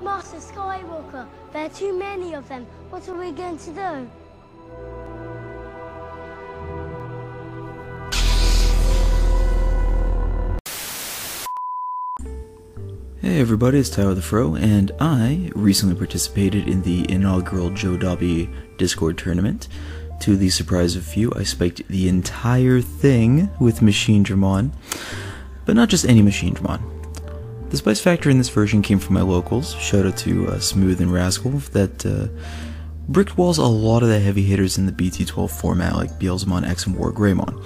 Master Skywalker, there are too many of them. What are we going to do? Hey everybody, it's Tyler the Fro, and I recently participated in the inaugural Joe Dobby Discord tournament. To the surprise of few, I spiked the entire thing with Machinedramon, but not just any Machinedramon. The spice factor in this version came from my locals, shout out to Smooth and Rascal, that bricked walls a lot of the heavy hitters in the BT12 format like Beelzemon X and Wargreymon.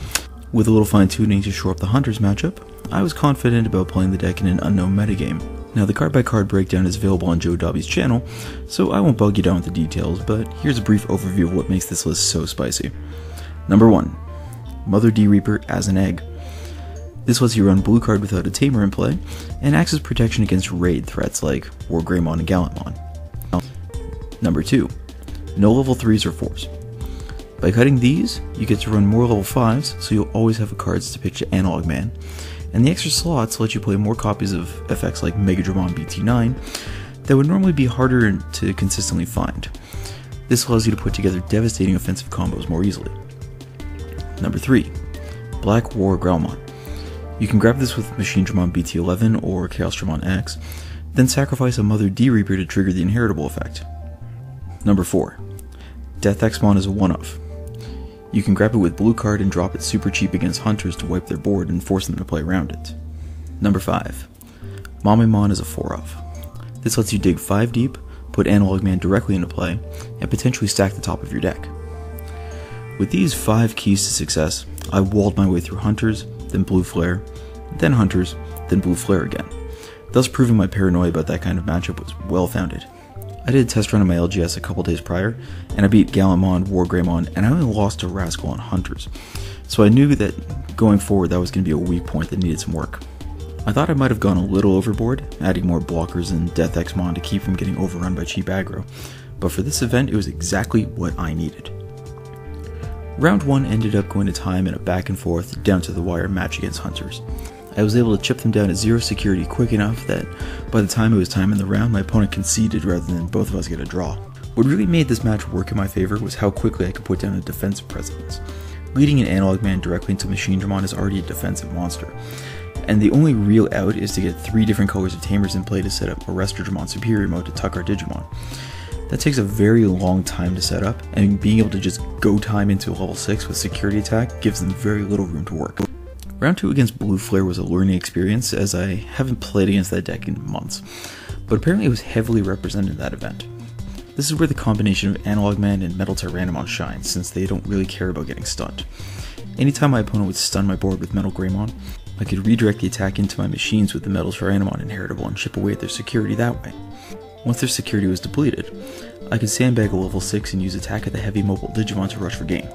With a little fine tuning to shore up the Hunters matchup, I was confident about playing the deck in an unknown metagame. Now the card by card breakdown is available on Joe Dobby's channel, so I won't bug you down with the details, but here's a brief overview of what makes this list so spicy. Number 1. Mother D Reaper as an egg. This lets you run blue card without a tamer in play, and acts as protection against raid threats like Wargreymon and Gallantmon. Number 2. No level 3s or 4s. By cutting these, you get to run more level 5s, so you'll always have cards to pitch to Analog Man, and the extra slots let you play more copies of effects like Machinedramon BT9 that would normally be harder to consistently find. This allows you to put together devastating offensive combos more easily. Number 3. Black Wargreymon. You can grab this with Machinedramon BT11 or Chaosdramon X, then sacrifice a Mother D Reaper to trigger the inheritable effect. Number 4. Death Xmon is a one-off. You can grab it with blue card and drop it super cheap against hunters to wipe their board and force them to play around it. Number 5. Mamemon is a 4-off. This lets you dig 5 deep, put Analog Man directly into play, and potentially stack the top of your deck. With these 5 keys to success, I walled my way through hunters, then blue flare, then hunters, then blue flare again, thus proving my paranoia about that kind of matchup was well founded. I did a test run on my LGS a couple days prior, and I beat Gallantmon, Wargreymon, and I only lost to Rascal on Hunters, so I knew that going forward that was going to be a weak point that needed some work. I thought I might have gone a little overboard, adding more blockers and Death Xmon to keep from getting overrun by cheap aggro, but for this event it was exactly what I needed. Round 1 ended up going to time in a back and forth, down to the wire match against Hunters. I was able to chip them down to 0 security quick enough that by the time it was time in the round, my opponent conceded rather than both of us get a draw. What really made this match work in my favor was how quickly I could put down a defensive presence. Leading an Analog Man directly into Machinedramon is already a defensive monster, and the only real out is to get 3 different colors of Tamers in play to set up Arresterdramon Superior mode to tuck our Digimon. That takes a very long time to set up, and being able to just go time into a level 6 with security attack gives them very little room to work. Round 2 against Blue Flare was a learning experience, as I haven't played against that deck in months, but apparently it was heavily represented in that event. This is where the combination of Analog Man and Metal Tyrannomon shines, since they don't really care about getting stunned. Anytime my opponent would stun my board with Metal Greymon, I could redirect the attack into my machines with the Metal Tyrannomon inheritable and chip away at their security that way. Once their security was depleted, I could sandbag a level 6 and use attack at the heavy mobile Digimon to rush for game.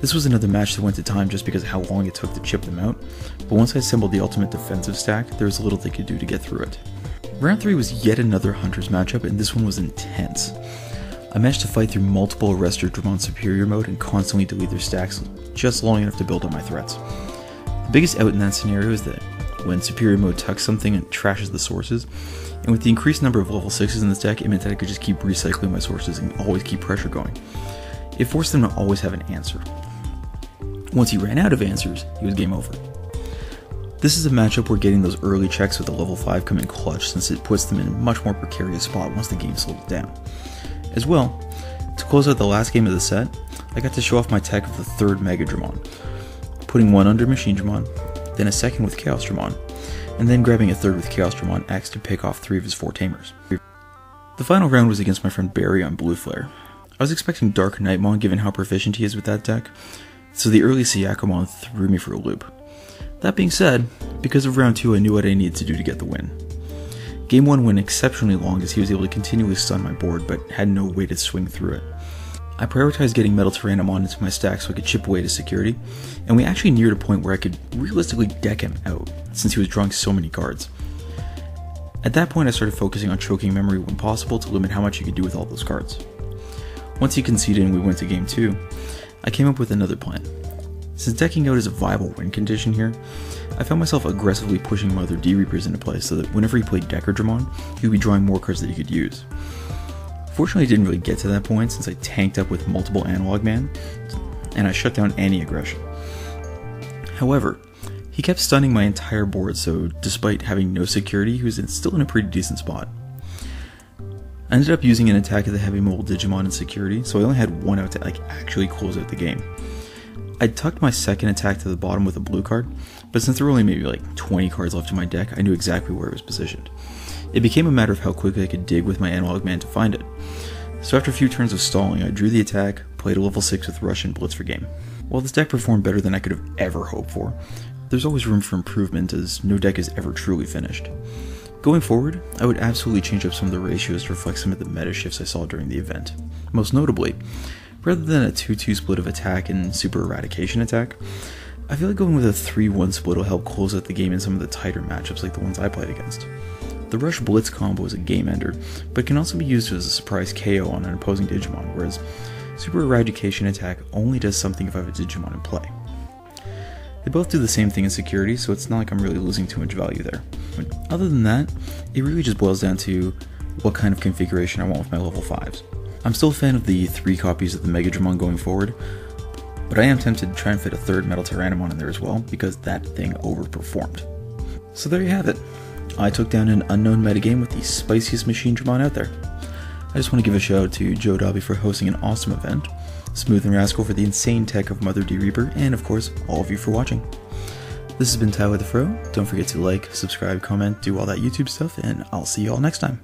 This was another match that went to time just because of how long it took to chip them out, but once I assembled the ultimate defensive stack, there was little they could do to get through it. Round 3 was yet another Hunters matchup, and this one was intense. I managed to fight through multiple Arresterdramon Superior mode and constantly delete their stacks just long enough to build on my threats. The biggest out in that scenario is that when Superior mode tucks something and trashes the sources, and with the increased number of level 6s in this deck, it meant that I could just keep recycling my sources and always keep pressure going. It forced them to always have an answer. Once he ran out of answers, he was game over. This is a matchup where getting those early checks with a level 5 come in clutch, since it puts them in a much more precarious spot once the game slows down. As well, to close out the last game of the set, I got to show off my tech of the 3rd Machinedramon, putting one under Machinedramon, then a second with Chaosdramon, and then grabbing a 3rd with Chaosdramon X to pick off 3 of his 4 Tamers. The final round was against my friend Barry on Blue Flare. I was expecting Dark Knightmon given how proficient he is with that deck, so the early Syakomon threw me for a loop. That being said, because of round 2 I knew what I needed to do to get the win. Game 1 went exceptionally long as he was able to continually stun my board but had no way to swing through it. I prioritized getting Metal Tyrannomon into my stack so I could chip away to security, and we actually neared a point where I could realistically deck him out, since he was drawing so many cards. At that point I started focusing on choking memory when possible to limit how much you could do with all those cards. Once he conceded and we went to game 2, I came up with another plan. Since decking out is a viable win condition here, I found myself aggressively pushing my other D-Reapers into play so that whenever he played Machinedramon, he would be drawing more cards that he could use. Fortunately, I didn't really get to that point since I tanked up with multiple Analog Man, and I shut down any aggression. However, he kept stunning my entire board, so despite having no security, he was still in a pretty decent spot. I ended up using an attack of the Heavy Mobile Digimon in security, so I only had one out to actually close out the game. I tucked my second attack to the bottom with a blue card, but since there were only maybe 20 cards left in my deck, I knew exactly where it was positioned. It became a matter of how quickly I could dig with my Analog Man to find it. So after a few turns of stalling, I drew the attack, played a level 6 with Rush and Blitz for game. While this deck performed better than I could have ever hoped for, there's always room for improvement as no deck is ever truly finished. Going forward, I would absolutely change up some of the ratios to reflect some of the meta shifts I saw during the event. Most notably, rather than a 2-2 split of attack and super eradication attack, I feel like going with a 3-1 split will help close out the game in some of the tighter matchups like the ones I played against. The Rush Blitz combo is a game ender, but can also be used as a surprise KO on an opposing Digimon, whereas Super Eradication attack only does something if I have a Digimon in play. They both do the same thing in security, so it's not like I'm really losing too much value there. But other than that, it really just boils down to what kind of configuration I want with my level 5s. I'm still a fan of the 3 copies of the Machinedramon going forward, but I am tempted to try and fit a third Metal Tyrannomon in there as well, because that thing overperformed. So there you have it. I took down an unknown metagame with the spiciest Machinedramon out there. I just want to give a shout out to Joe Dobby for hosting an awesome event, Smooth and Rascal for the insane tech of Mother D Reaper, and of course, all of you for watching. This has been Ty with the Fro. Don't forget to like, subscribe, comment, do all that YouTube stuff, and I'll see you all next time.